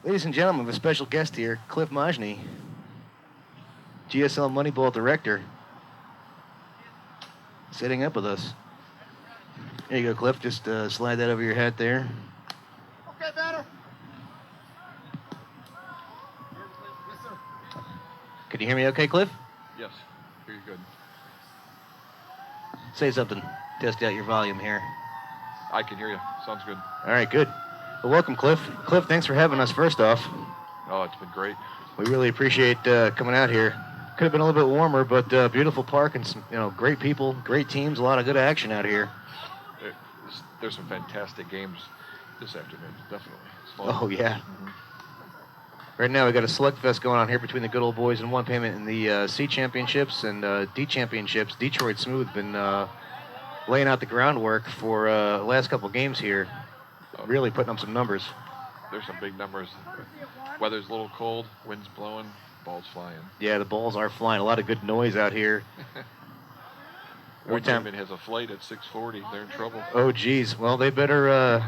Ladies and gentlemen, we have a special guest here, Cliff Majni, GSL Moneyball Director, sitting up with us. There you go, Cliff. Just slide that over your hat there. Okay, better. Yes, sir. Can you hear me okay, Cliff? Yes, hear you good. Say something. Test out your volume here. I can hear you. Sounds good. All right, good. Well, welcome, Cliff. Cliff, thanks for having us, first off. Oh, it's been great. We really appreciate coming out here. Could have been a little bit warmer, but beautiful park and some, great people, great teams, a lot of good action out here. There's some fantastic games this afternoon, definitely. It's fun. Oh, yeah. Mm-hmm. Right now we got a slugfest going on here between the good old boys and one payment in the C championships and D championships. Detroit Smooth been laying out the groundwork for the last couple games here, really putting up some numbers. There's some big numbers. Weather's a little cold, wind's blowing, balls flying. Yeah, the balls are flying. A lot of good noise out here. One payment has a flight at 6:40. They're in trouble. Oh, geez. Well, they better.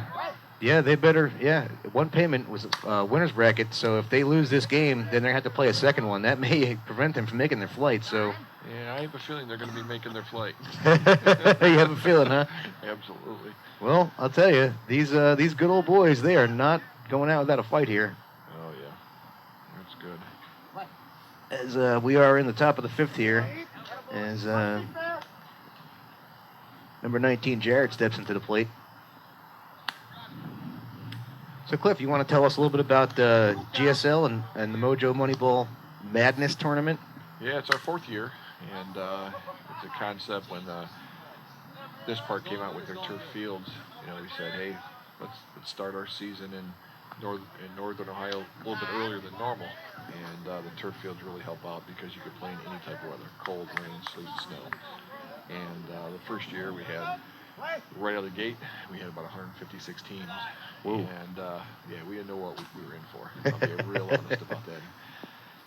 Yeah. One payment was winner's bracket, so if they lose this game, then they're going to have to play a second one. That may prevent them from making their flight, so. Yeah, I have a feeling they're going to be making their flight. You have a feeling, huh? Absolutely. Well, I'll tell you, these good old boys, they are not going out without a fight here. Oh, yeah. That's good. As we are in the top of the fifth here, as number 19, Jared, steps into the plate. So, Cliff, you want to tell us a little bit about GSL and the MOJO Moneyball Madness tournament? Yeah, it's our fourth year, and it's a concept when this park came out with their turf fields. We said, hey, let's start our season in northern Ohio a little bit earlier than normal, and the turf fields really help out because you could play in any type of weather, cold, rain, sleet, snow. And the first year we had, right out of the gate, we had about 156 teams. Whoa. And we didn't know what we were in for. I'll be real honest about that.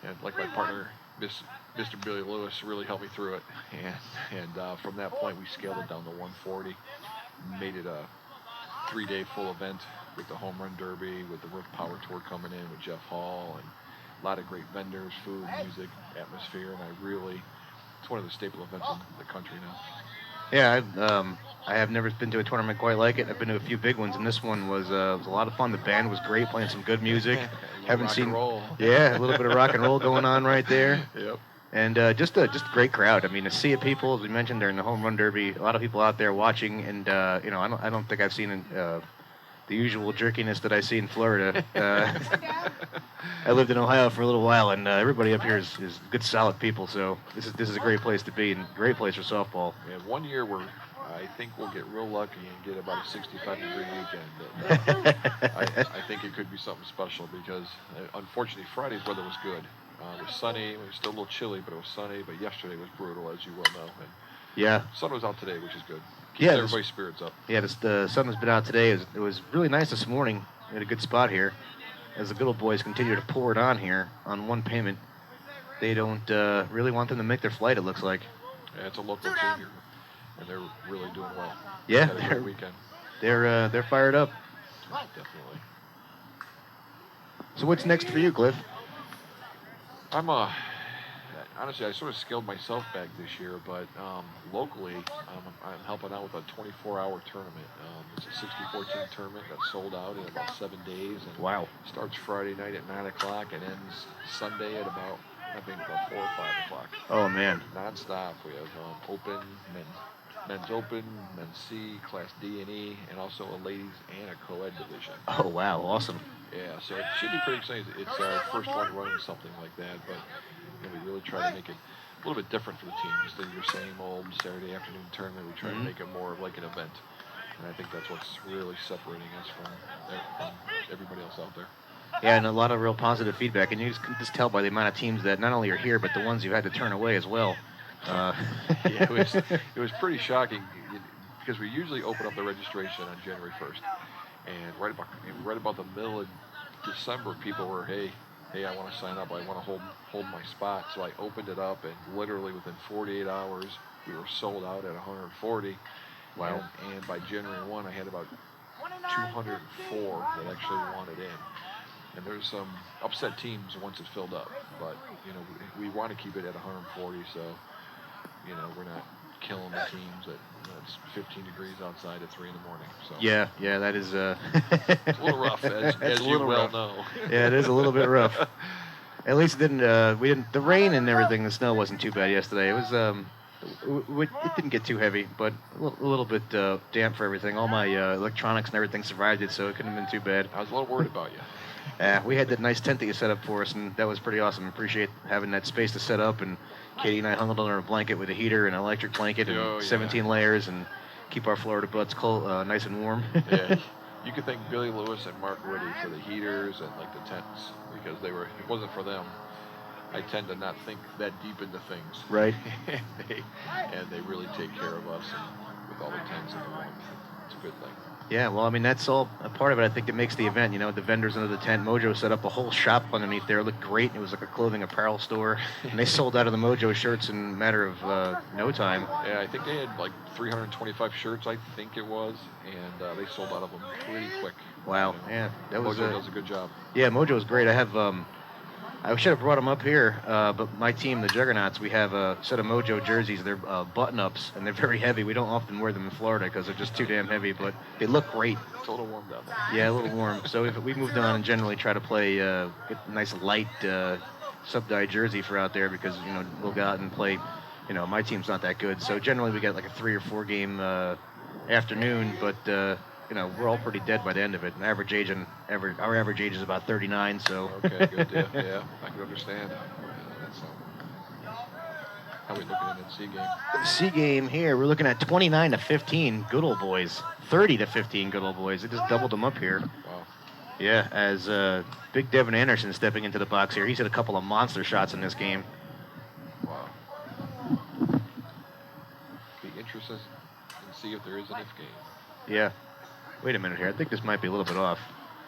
And like my partner, Mr. Billy Lewis, really helped me through it. And from that point, we scaled it down to 140, made it a 3-day full event with the Home Run Derby, with the Roof Power Tour coming in with Jeff Hall, and a lot of great vendors, food, music, atmosphere, and it's one of the staple events in the country now. Yeah, I have never been to a tournament quite like it. I've been to a few big ones, and this one was a lot of fun. The band was great, playing some good music. Rock and roll. Yeah, a little bit of rock and roll going on right there. Yep. And just a great crowd. I mean, a sea of people, as we mentioned, during the Home Run Derby. A lot of people out there watching, and I don't think I've seen the usual jerkiness that I see in Florida. I lived in Ohio for a little while, and everybody up here is good, solid people. So this is a great place to be, and a great place for softball. Yeah, one year I think we'll get real lucky and get about a 65-degree weekend. I think it could be something special because, unfortunately, Friday's weather was good. It was sunny. It was still a little chilly, but it was sunny. But yesterday was brutal, as you well know. And yeah. Sun was out today, which is good. Keeps everybody's spirits up. Yeah, the sun has been out today. It was really nice this morning. We had a good spot here. As the good old boys continue to pour it on here on one payment, they don't really want them to make their flight, it looks like. Yeah, it's a local team here, and they're really doing well. Yeah, had a great weekend. They're fired up. Definitely. So what's next for you, Cliff? I'm honestly, I sort of scaled myself back this year, but locally, I'm helping out with a 24-hour tournament. It's a 64-team tournament that sold out in about 7 days. And wow. Starts Friday night at 9 o'clock and ends Sunday at about 4 or 5 o'clock. Oh, man. Non-stop. We have open, men's open, men's C, Class D and E, and also a ladies and a co-ed division. Oh, wow. Awesome. Yeah, so it should be pretty exciting. It's our first one running something like that, but we really try to make it a little bit different for the team. Instead of your same old Saturday afternoon tournament, we try to make it more of like an event. And I think that's what's really separating us from everybody else out there. Yeah, and a lot of real positive feedback. And you can just tell by the amount of teams that not only are here, but the ones you had to turn away as well. Yeah, it was pretty shocking because we usually open up the registration on January 1st. And right about the middle of December, people were, hey, I want to sign up. I want to hold my spot. So I opened it up, and literally within 48 hours, we were sold out at 140. Wow. And by January 1, I had about 204 that actually wanted in. And there's some upset teams once it's filled up, but you know we want to keep it at 140, so you know we're not killing the teams at it's 15 degrees outside at 3 in the morning. So Yeah, that is it's a little rough, as you well know. Yeah, it is a little bit rough. At least it didn't. We didn't. The rain and everything, the snow wasn't too bad yesterday. It was. It didn't get too heavy, but a little bit damp for everything. All my electronics and everything survived it, so it couldn't have been too bad. I was a little worried about you. We had that nice tent that you set up for us, and that was pretty awesome. Appreciate having that space to set up. And Katie and I hung under a blanket with a heater and an electric blanket and 17 layers, and keep our Florida butts cold, nice and warm. Yeah, you could thank Billy Lewis and Mark Whitty for the heaters and like the tents, because they were. It wasn't for them, I tend to not think that deep into things. Right. and they really take care of us with all the tents and the warmth. It's a good thing. Yeah, well, I mean, that's all a part of it, I think, that makes the event. You know, the vendors under the tent. Mojo set up a whole shop underneath there. It looked great. It was like a clothing apparel store. And they sold out of the Mojo shirts in a matter of no time. Yeah, I think they had like 325 shirts, I think it was. And they sold out of them pretty quick. Wow. Yeah, that was Mojo does a good job. Yeah, Mojo was great. I have I should have brought them up here, but my team, the Juggernauts, we have a set of Mojo jerseys. They're button-ups, and they're very heavy. We don't often wear them in Florida because they're just too damn heavy, but they look great. It's a little warm down there. Yeah, a little warm. So we moved on and generally try to play get a nice light sub-dye jersey for out there, because, you know, we'll go out and play. You know, my team's not that good, so generally we get like a 3 or 4 game afternoon, but you know, we're all pretty dead by the end of it. And our average age is about 39, so. Okay, good deal. Yeah, I can understand. That's how we looking at that C game? C game here, we're looking at 29-15, good old boys. 30-15, good old boys. They just doubled them up here. Wow. Yeah, as Big Devin Anderson stepping into the box here. He's hit a couple of monster shots in this game. Wow. Be interested and see if there is an if game. Yeah. Wait a minute here. I think this might be a little bit off.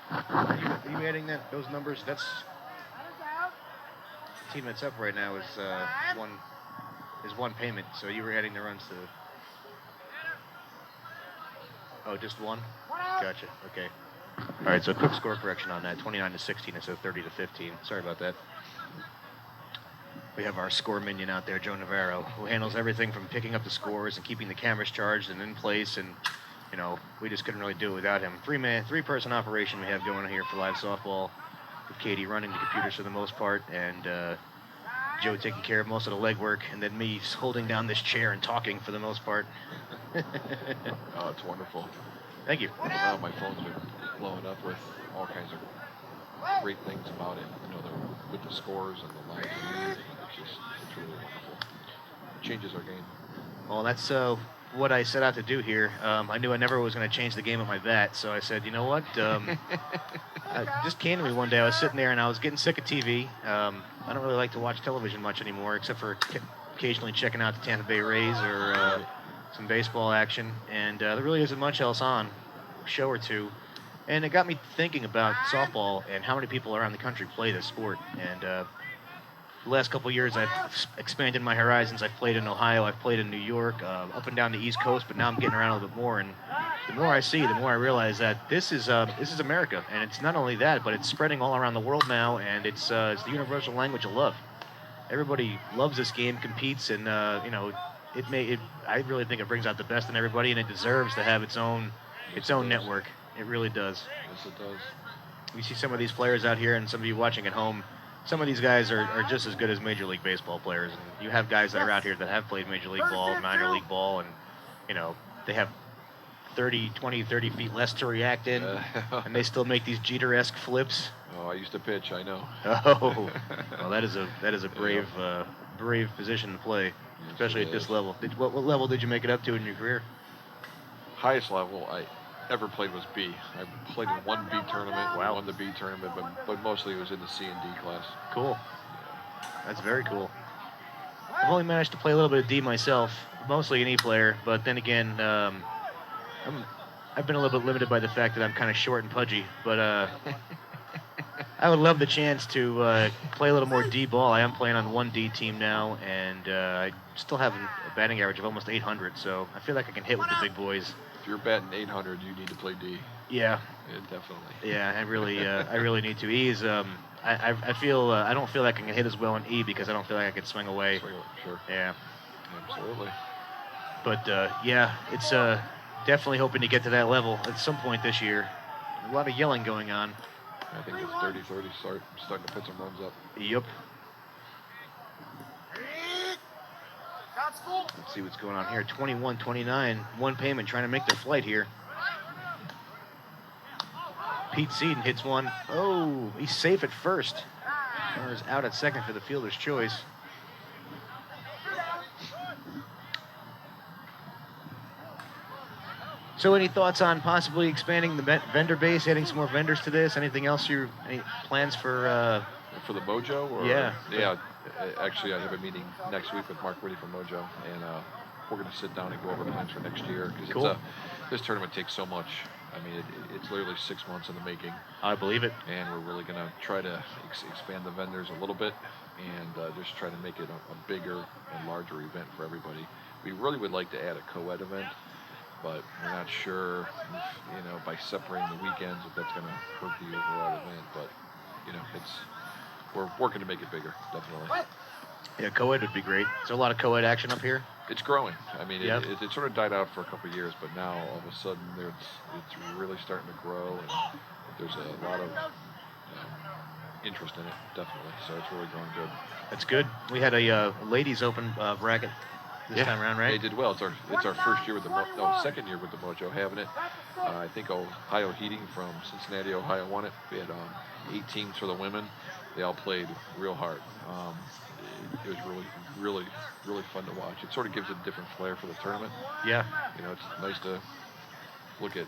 Are you adding those numbers? That's the team that's up right now is one payment. So you were adding the runs to. Oh, just one. Gotcha. Okay. All right. So quick score correction on that. 29-16 instead of 30-15. Sorry about that. We have our score minion out there, Joe Navarro, who handles everything from picking up the scores and keeping the cameras charged and in place, and you know, we just couldn't really do it without him. Three-person operation we have going here for live softball, with Katie running the computers for the most part, and Joe taking care of most of the legwork, and then me holding down this chair and talking for the most part. Oh, it's wonderful. Thank you. Oh, my phone's been blowing up with all kinds of great things about it. You know, with the scores and the live and everything. It's really wonderful. It changes our game. Well, that's what I set out to do here. I knew I never was going to change the game with my bat, so I said, you know what? Just candidly, one day I was sitting there and I was getting sick of TV. I don't really like to watch television much anymore, except for occasionally checking out the Tampa Bay Rays or some baseball action. And there really isn't much else on, a show or two. And it got me thinking about softball and how many people around the country play this sport. And the last couple of years, I've expanded my horizons. I've played in Ohio, I've played in New York, up and down the East Coast, but now I'm getting around a little bit more. And the more I see, the more I realize that this is America, and it's not only that, but it's spreading all around the world now, and it's the universal language of love. Everybody loves this game, competes, and you know, I really think it brings out the best in everybody, and it deserves to have its own network. It really does. Yes, it does. We see some of these players out here, and some of you watching at home. Some of these guys are just as good as Major League Baseball players. And you have guys that are out here that have played Major League ball, minor league ball, and, you know, they have 30 feet less to react in, and they still make these Jeter-esque flips. Oh, I used to pitch, I know. Oh, well, that is a brave brave position to play, especially at this level. What level did you make it up to in your career? Highest level I ever played was B. I played in one B tournament. Wow. Won the B tournament, but mostly it was in the C and D class. Cool. That's very cool. I've only managed to play a little bit of D myself, mostly an E player, but then again, I've been a little bit limited by the fact that I'm kind of short and pudgy, but I would love the chance to play a little more D ball. I am playing on 1D team now, and I still have a batting average of almost 800, so I feel like I can hit with the big boys. If you're batting 800, you need to play D. Yeah. Definitely. Yeah, I really need to. E is, I feel, I don't feel like I can hit as well in E because I don't feel like I can swing away. Sure. Yeah. Absolutely. But yeah, it's definitely hoping to get to that level at some point this year. A lot of yelling going on. I think it's 30-30 starting to put some runs up. Yep. Got school. Let's see what's going on here. 21-29. One payment trying to make their flight here. Pete Seaton hits one. Oh, he's safe at first. Runner's out at second for the fielder's choice. So any thoughts on possibly expanding the vendor base, adding some more vendors to this? Anything else any plans for the Mojo? Or, yeah. Yeah. Actually, I have a meeting next week with Mark Whitty from Mojo, and we're going to sit down and go over plans for next year. Because cool. This tournament takes so much. I mean, it's literally 6 months in the making. I believe it. And we're really going to try to expand the vendors a little bit and just try to make it a bigger and larger event for everybody. We really would like to add a co-ed event, but we're not sure, if, by separating the weekends, if that's going to hurt the overall event. But, we're working to make it bigger, definitely. Yeah, co-ed would be great. Is there a lot of co-ed action up here? It's growing. I mean, Yep. it sort of died out for a couple of years, but now all of a sudden it's really starting to grow, and there's a lot of interest in it, definitely. So it's really growing good. That's good. We had a ladies open bracket this time around, right? They did well. It's our first year with second year with the Mojo having it. I think Ohio Heating from Cincinnati, Ohio won it. We had 8 teams for the women. They all played real hard. It was really, really fun to watch. It sort of gives it a different flair for the tournament. Yeah. It's nice to look at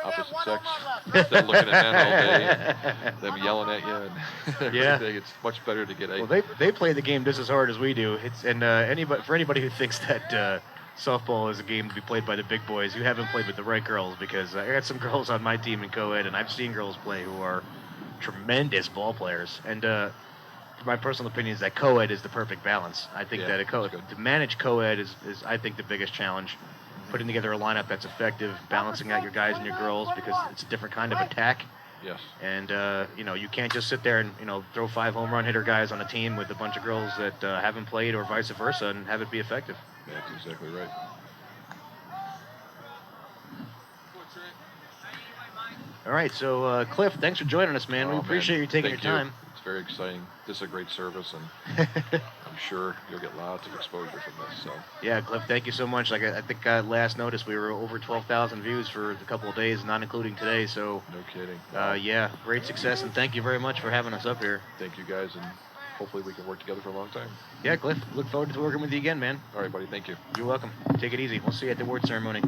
opposite sex instead of looking at men all day and them yelling at you and everything. It's much better to get Well, they play the game just as hard as we do. For anybody who thinks that softball is a game to be played by the big boys, you haven't played with the right girls, because I got some girls on my team in co-ed, and I've seen girls play who are tremendous ball players. And my personal opinion is that co-ed is the perfect balance. I think that to manage co-ed is I think the biggest challenge. Putting together a lineup that's effective, balancing out your guys and your girls, because it's a different kind of attack. Yes. And you can't just sit there and throw 5 home run hitter guys on a team with a bunch of girls that haven't played, or vice versa, and have it be effective. That's exactly right. All right, so Cliff, thanks for joining us, man. We appreciate you taking your time. It's very exciting. This is a great service, and I'm sure you'll get lots of exposure from this. So. Yeah, Cliff, thank you so much. Like I think last notice we were over 12,000 views for a couple of days, not including today. So. No kidding. Yeah, great success, and thank you very much for having us up here. Thank you, guys, and hopefully we can work together for a long time. Yeah, Cliff, look forward to working with you again, man. All right, buddy. Thank you. You're welcome. Take it easy. We'll see you at the award ceremony.